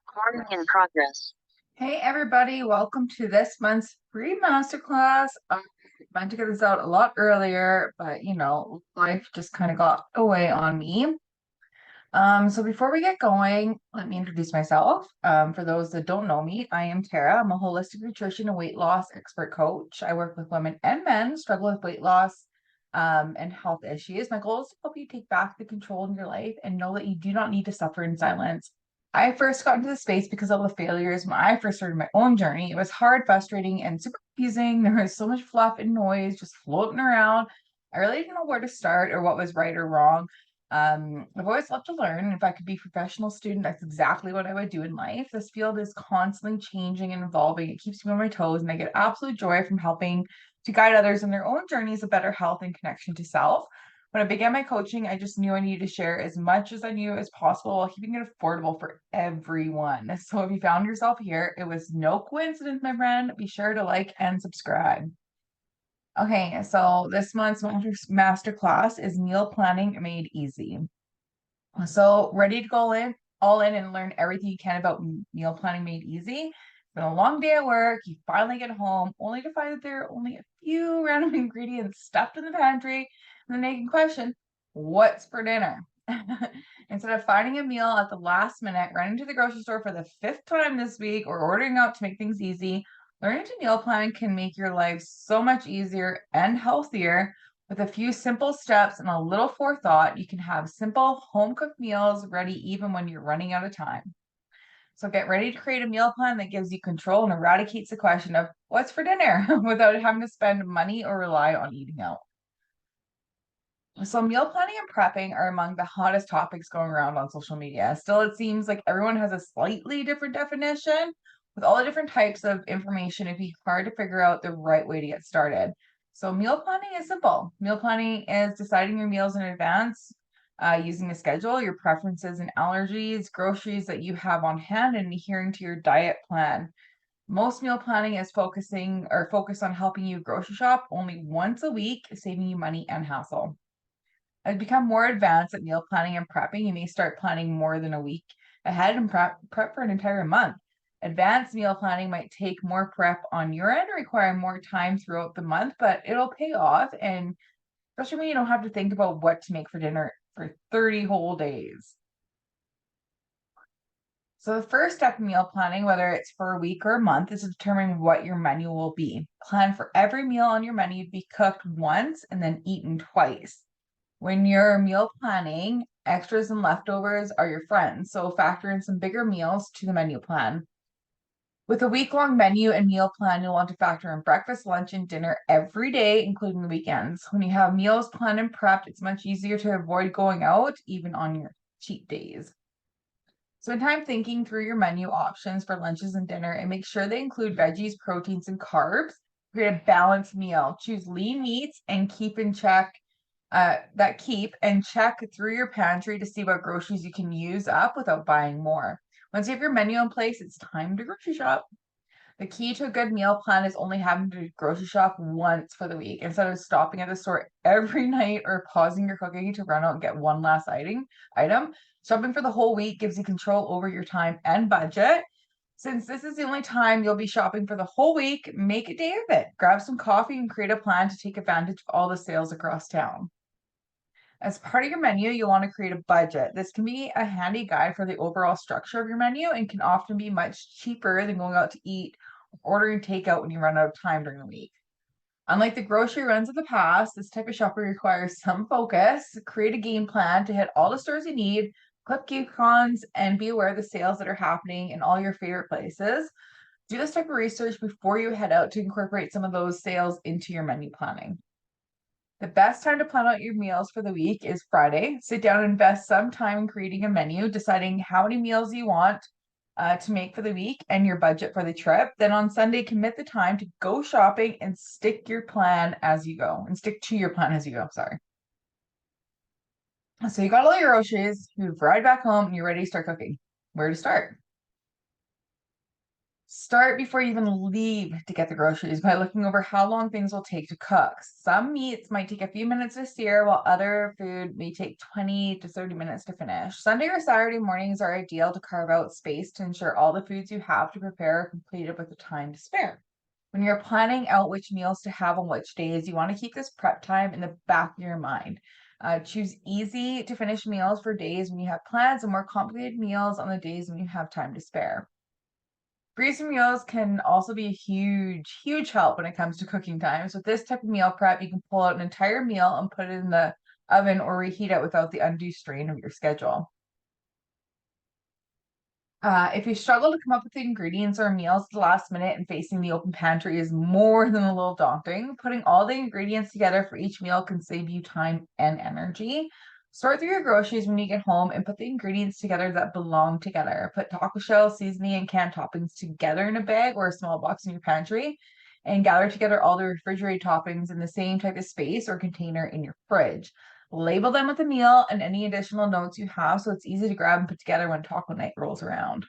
Recording in progress. Hey everybody, welcome to this month's free masterclass. I meant to get this out a lot earlier, but life just kind of got away on me. So before we get going, let me introduce myself. For those that don't know me, I am Tara. I'm a holistic nutrition and weight loss expert coach. I work with women and men struggle with weight loss, and health issues. My goal is to help you take back the control in your life and know that you do not need to suffer in silence. I first got into the space because of the failures when I first started my own journey. It was hard, frustrating, and super confusing. There was so much fluff and noise just floating around. I really didn't know where to start or what was right or wrong. I've always loved to learn. If I could be a professional student, that's exactly what I would do in life. This field is constantly changing and evolving. It keeps me on my toes, and I get absolute joy from helping to guide others in their own journeys of better health and connection to self. When I began my coaching, I just knew I needed to share as much as I knew as possible while keeping it affordable for everyone. So if you found yourself here, it was no coincidence, my friend. Be sure to like and subscribe. Okay, so this month's master class is meal planning made easy. So ready to go in, all in and learn everything you can about meal planning made easy. It's been a long day at work. You finally get home, only to find that there are only a few random ingredients stuffed in the pantry, and then they can question, what's for dinner? Instead of finding a meal at the last minute, running to the grocery store for the fifth time this week, or ordering out to make things easy, learning to meal plan can make your life so much easier and healthier. With a few simple steps and a little forethought, you can have simple home cooked meals ready even when you're running out of time. So get ready to create a meal plan that gives you control and eradicates the question of what's for dinner without having to spend money or rely on eating out. So meal planning and prepping are among the hottest topics going around on social media. Still, it seems like everyone has a slightly different definition. With all the different types of information, it'd be hard to figure out the right way to get started. So meal planning is simple. Meal planning is deciding your meals in advance, using a schedule, your preferences and allergies, groceries that you have on hand, and adhering to your diet plan. Most meal planning is focused on helping you grocery shop only once a week, saving you money and hassle. As you become more advanced at meal planning and prepping, you may start planning more than a week ahead and prep for an entire month. Advanced meal planning might take more prep on your end, require more time throughout the month, but it'll pay off. And especially when you don't have to think about what to make for dinner for 30 whole days. So the first step in meal planning, whether it's for a week or a month, is to determine what your menu will be. Plan for every meal on your menu to be cooked once and then eaten twice. When you're meal planning, extras and leftovers are your friends, so factor in some bigger meals to the menu plan. With a week-long menu and meal plan, you'll want to factor in breakfast, lunch, and dinner every day, including the weekends. When you have meals planned and prepped, it's much easier to avoid going out, even on your cheat days. Spend time thinking through your menu options for lunches and dinner and make sure they include veggies, proteins, and carbs. Create a balanced meal. Choose lean meats and keep and check through your pantry to see what groceries you can use up without buying more. Once you have your menu in place, it's time to grocery shop. The key to a good meal plan is only having to grocery shop once for the week instead of stopping at the store every night or pausing your cooking to run out and get one last item. Shopping for the whole week gives you control over your time and budget. Since this is the only time you'll be shopping for the whole week, make a day of it. Grab some coffee and create a plan to take advantage of all the sales across town. As part of your menu, you'll want to create a budget. This can be a handy guide for the overall structure of your menu and can often be much cheaper than going out to eat or ordering takeout when you run out of time during the week. Unlike the grocery runs of the past, this type of shopping requires some focus. Create a game plan to hit all the stores you need, clip coupons, and be aware of the sales that are happening in all your favorite places. Do this type of research before you head out to incorporate some of those sales into your menu planning. The best time to plan out your meals for the week is Friday. Sit down and invest some time in creating a menu, deciding how many meals you want to make for the week and your budget for the trip. Then on Sunday, commit the time to go shopping and stick to your plan as you go. Sorry. So you got all your groceries, you've arrived back home, and you're ready to start cooking. Where to start? Start before you even leave to get the groceries by looking over how long things will take to cook. Some meats might take a few minutes to sear, while other food may take 20 to 30 minutes to finish. Sunday or Saturday mornings are ideal to carve out space to ensure all the foods you have to prepare are completed with the time to spare. When you're planning out which meals to have on which days, you want to keep this prep time in the back of your mind. Choose easy to finish meals for days when you have plans and more complicated meals on the days when you have time to spare. Freezer meals can also be a huge, huge help when it comes to cooking times. With this type of meal prep, you can pull out an entire meal and put it in the oven or reheat it without the undue strain of your schedule. If you struggle to come up with the ingredients or meals at the last minute and facing the open pantry is more than a little daunting, putting all the ingredients together for each meal can save you time and energy. Sort through your groceries when you get home and put the ingredients together that belong together. Put taco shell, seasoning, and canned toppings together in a bag or a small box in your pantry and gather together all the refrigerated toppings in the same type of space or container in your fridge. Label them with the meal and any additional notes you have so it's easy to grab and put together when taco night rolls around.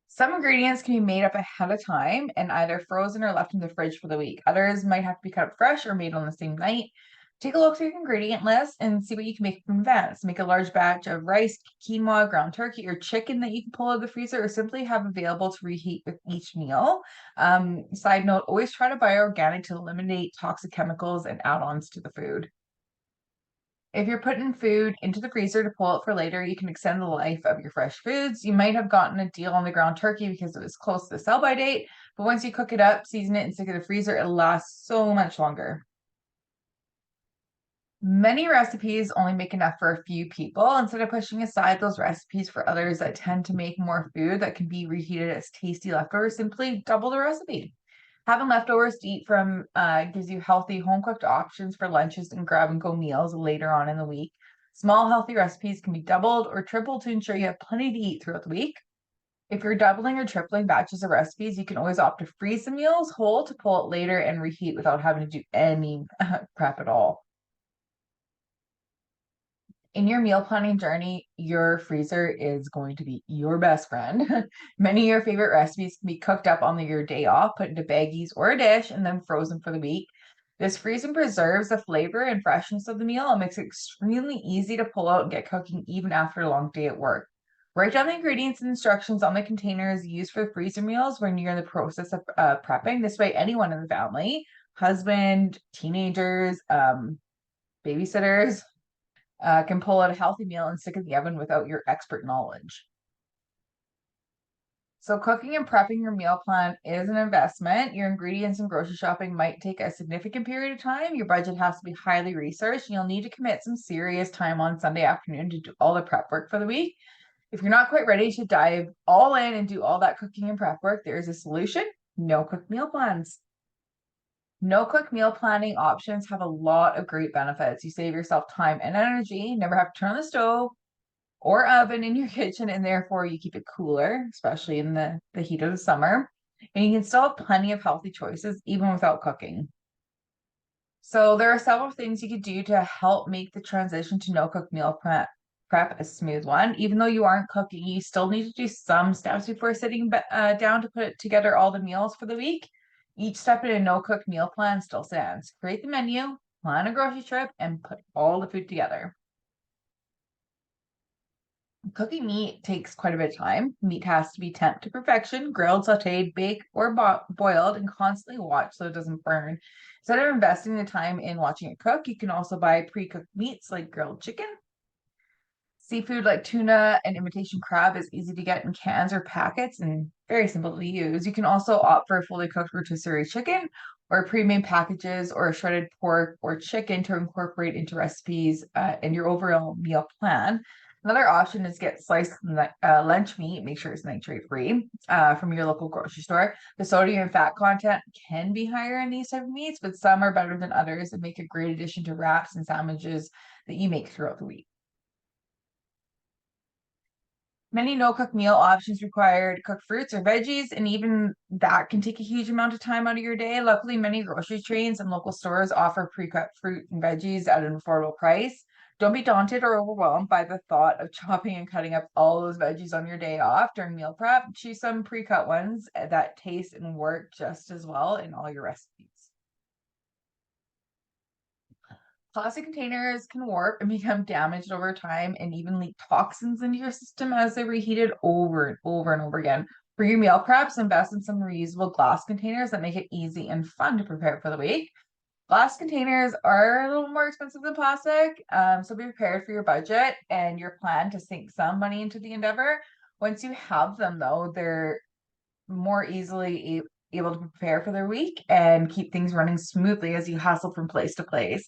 Some ingredients can be made up ahead of time and either frozen or left in the fridge for the week. Others might have to be cut up fresh or made on the same night. Take a look through your ingredient list and see what you can make from advance. Make a large batch of rice, quinoa, ground turkey, or chicken that you can pull out of the freezer or simply have available to reheat with each meal. Side note, always try to buy organic to eliminate toxic chemicals and add-ons to the food. If you're putting food into the freezer to pull it for later, you can extend the life of your fresh foods. You might have gotten a deal on the ground turkey because it was close to the sell-by date, but once you cook it up, season it, and stick it in the freezer, it lasts so much longer. Many recipes only make enough for a few people. Instead of pushing aside those recipes for others that tend to make more food that can be reheated as tasty leftovers, simply double the recipe. Having leftovers to eat from gives you healthy home cooked options for lunches and grab and go meals later on in the week. Small healthy recipes can be doubled or tripled to ensure you have plenty to eat throughout the week. If you're doubling or tripling batches of recipes, you can always opt to freeze the meals whole to pull it later and reheat without having to do any prep at all. In your meal planning journey, your freezer is going to be your best friend. Many of your favorite recipes can be cooked up on your day off, put into baggies or a dish, and then frozen for the week. This freezing preserves the flavor and freshness of the meal and makes it extremely easy to pull out and get cooking even after a long day at work. Write down the ingredients and instructions on the containers used for freezer meals when you're in the process of prepping. This way, anyone in the family, husband, teenagers, babysitters, can pull out a healthy meal and stick it in the oven without your expert knowledge. So cooking and prepping your meal plan is an investment. Your ingredients and grocery shopping might take a significant period of time. Your budget has to be highly researched, and you'll need to commit some serious time on Sunday afternoon to do all the prep work for the week. If you're not quite ready to dive all in and do all that cooking and prep work, there is a solution: no cook meal plans. No cook meal planning options have a lot of great benefits. You save yourself time and energy, never have to turn on the stove or oven in your kitchen, and therefore you keep it cooler, especially in the heat of the summer. And you can still have plenty of healthy choices even without cooking. So there are several things you could do to help make the transition to no cook meal prep a smooth one. Even though you aren't cooking, you still need to do some steps before sitting down to put together all the meals for the week. Each step in a no cook meal plan still stands. Create the menu, plan a grocery trip, and put all the food together. Cooking meat takes quite a bit of time. Meat has to be temped to perfection, grilled, sauteed, baked, or boiled, and constantly watched so it doesn't burn. Instead of investing the time in watching it cook, you can also buy pre-cooked meats like grilled chicken. Seafood like tuna and imitation crab is easy to get in cans or packets and very simple to use. You can also opt for a fully cooked rotisserie chicken or pre-made packages or shredded pork or chicken to incorporate into recipes in your overall meal plan. Another option is get sliced lunch meat, make sure it's nitrate free from your local grocery store. The sodium and fat content can be higher in these type of meats, but some are better than others and make a great addition to wraps and sandwiches that you make throughout the week. Many no-cook meal options require cooked fruits or veggies, and even that can take a huge amount of time out of your day. Luckily, many grocery chains and local stores offer pre-cut fruit and veggies at an affordable price. Don't be daunted or overwhelmed by the thought of chopping and cutting up all those veggies on your day off during meal prep. Choose some pre-cut ones that taste and work just as well in all your recipes. Plastic containers can warp and become damaged over time and even leak toxins into your system as they're reheated over and over and over again. For your meal preps, invest in some reusable glass containers that make it easy and fun to prepare for the week. Glass containers are a little more expensive than plastic, so be prepared for your budget and your plan to sink some money into the endeavor. Once you have them, though, they're more easily able to prepare for their week and keep things running smoothly as you hustle from place to place.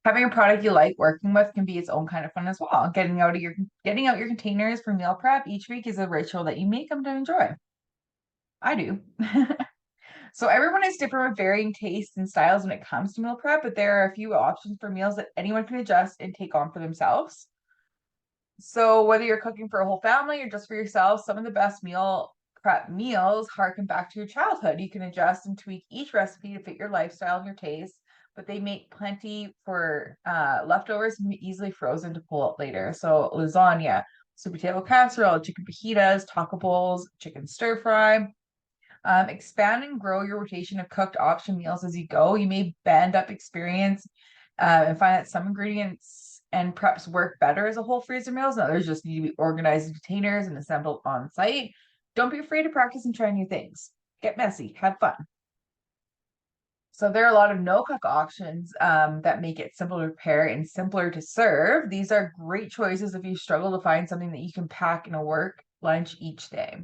Having a product you like working with can be its own kind of fun as well. Getting out your containers for meal prep each week is a ritual that you may come to enjoy. I do. So everyone is different with varying tastes and styles when it comes to meal prep, but there are a few options for meals that anyone can adjust and take on for themselves. So whether you're cooking for a whole family or just for yourself, some of the best meal prep meals harken back to your childhood. You can adjust and tweak each recipe to fit your lifestyle and your taste, but they make plenty for leftovers and be easily frozen to pull out later. So lasagna, sweet potato casserole, chicken fajitas, taco bowls, chicken stir fry. Expand and grow your rotation of cooked option meals as you go. You may bend up experience and find that some ingredients and preps work better as a whole freezer meals, and others just need to be organized in containers and assembled on site. Don't be afraid to practice and try new things. Get messy, have fun. So there are a lot of no-cook options that make it simple to prepare and simpler to serve. These are great choices if you struggle to find something that you can pack in a work lunch each day.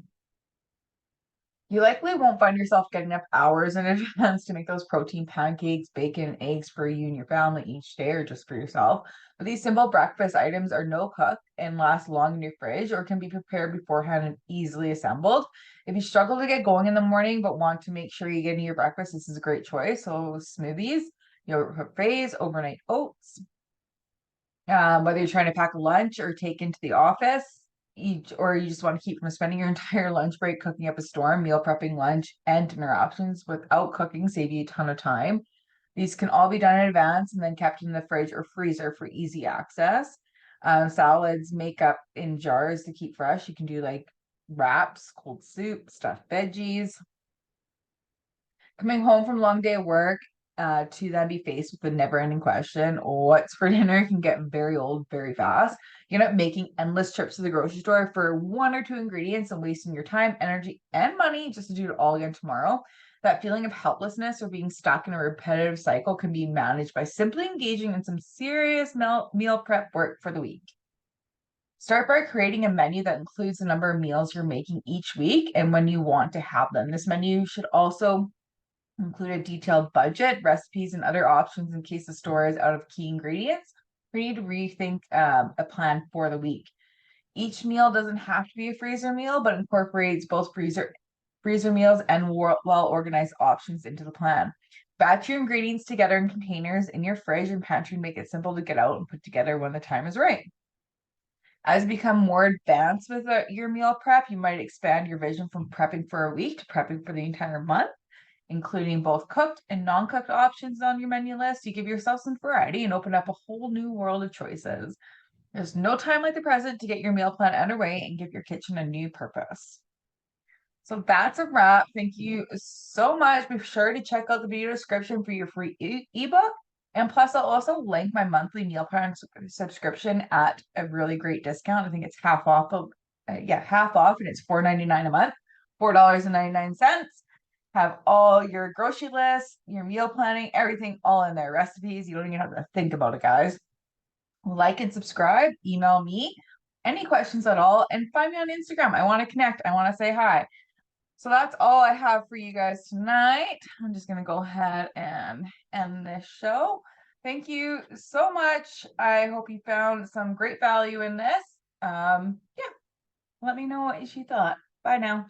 You likely won't find yourself getting up hours in advance to make those protein pancakes, bacon, and eggs for you and your family each day or just for yourself. But these simple breakfast items are no cook and last long in your fridge or can be prepared beforehand and easily assembled. If you struggle to get going in the morning but want to make sure you get in your breakfast, this is a great choice. So smoothies, yogurt parfaits, overnight oats. Whether you're trying to pack a lunch or take into the office, or you just want to keep from spending your entire lunch break cooking up a storm, meal prepping lunch and dinner options without cooking save you a ton of time. These can all be done in advance and then kept in the fridge or freezer for easy access. Salads make up in jars to keep fresh. You can do like wraps, cold soup, stuffed veggies. Coming home from a long day of work, to then be faced with the never-ending question, what's for dinner, can get very old very fast. You end up making endless trips to the grocery store for one or two ingredients and wasting your time, energy, and money just to do it all again tomorrow. That feeling of helplessness or being stuck in a repetitive cycle can be managed by simply engaging in some serious meal prep work for the week. Start by creating a menu that includes the number of meals you're making each week and when you want to have them. This menu should also include a detailed budget, recipes, and other options in case the store is out of key ingredients. We need to rethink a plan for the week. Each meal doesn't have to be a freezer meal, but incorporates both freezer meals and well-organized options into the plan. Batch your ingredients together in containers in your fridge and pantry and make it simple to get out and put together when the time is right. As you become more advanced with your meal prep, you might expand your vision from prepping for a week to prepping for the entire month, including both cooked and non-cooked options on your menu list. You give yourself some variety and open up a whole new world of choices. There's no time like the present to get your meal plan underway and give your kitchen a new purpose. So that's a wrap. Thank you so much. Be sure to check out the video description for your free ebook. And plus, I'll also link my monthly meal plan subscription at a really great discount. I think it's half off half off, and it's $4.99 a month, $4.99. Have all your grocery lists, your meal planning, everything all in there. Recipes, you don't even have to think about it, guys. Like and subscribe, email me any questions at all, and find me on Instagram. I want to connect. I want to say hi. So that's all I have for you guys tonight. I'm just going to go ahead and end this show. Thank you so much. I hope you found some great value in this. Yeah, let me know what you thought. Bye now.